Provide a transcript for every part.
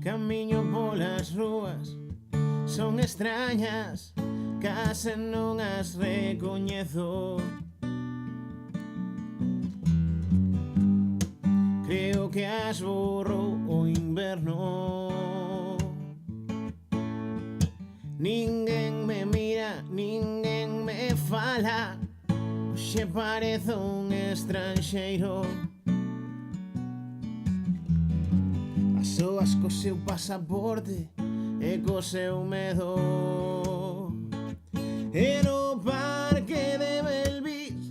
Camiño polas rúas, son extrañas, case non as recoñezo. Creo que as borrou o inverno. Ninguén me mira, ninguén me fala, xe parezo un estranxeiro. As soas co seu pasaporte e co seu medo. E no parque de Belvis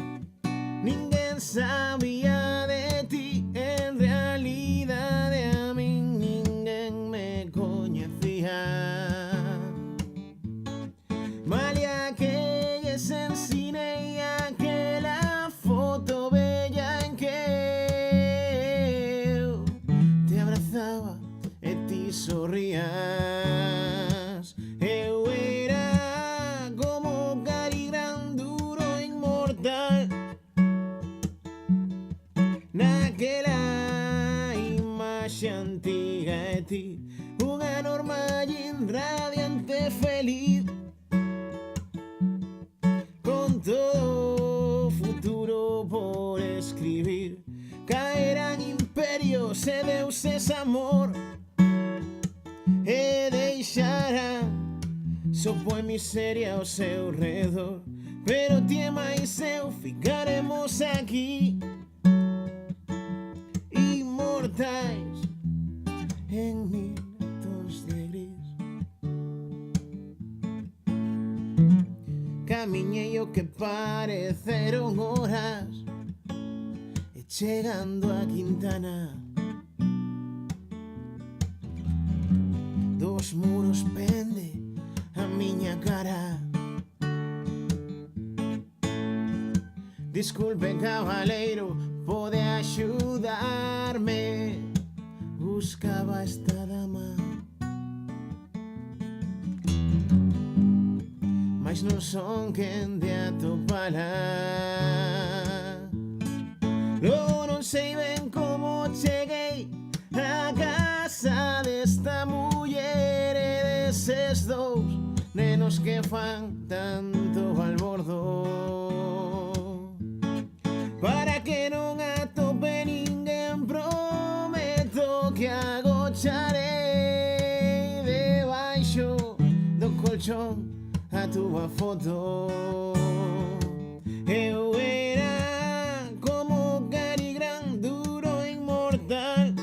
ninguén sabía de ti. En realidade a min ninguén me coñecía. Malia que lles ensinei aquela foto bella en que eu te abrazaba e ti sorrías. Eu era como Cary Grant, duro e inmortal, naquela imaxe antiga de ti, unha normallín radiante feliz, con todo o futuro por escribir. Caerán imperios e deuses amor, e deixarán só poe miseria ao seu redor. Pero ti e máis eu ficaremos aquí, inmortais en mil tons de gris. Camiñei o que pareceron horas, e chegando a Quintana, dos muros pende a miña cara. Disculpe, cabaleiro, pode axudarme? Buscaba esta dama, mais non son quen de atopala. Logo non sei ben como cheguei a casa desta muller e deses dous nenos que fan tanto balbordo. Para que non atope ninguén, prometo que agocharei debaixo do colchón a túa foto. Eu era como Cary Grant, duro e inmortal,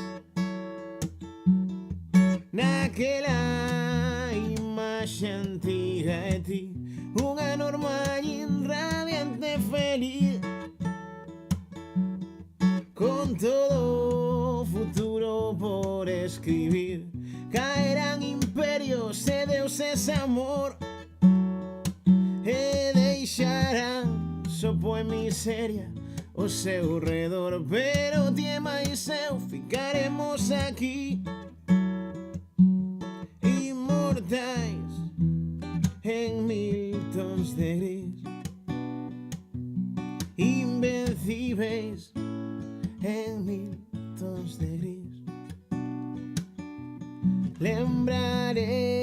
naquela imaxe antiga de ti, unha normallín radiante feliz, con todo o futuro por escribir. Caerán imperios e deuses amor, e deixarán só poe miseria ao seu redor. Pero ti e máis eu ficaremos aquí, inmortais en mil tons de gris, invencíveis en mil tons de gris. Lembraré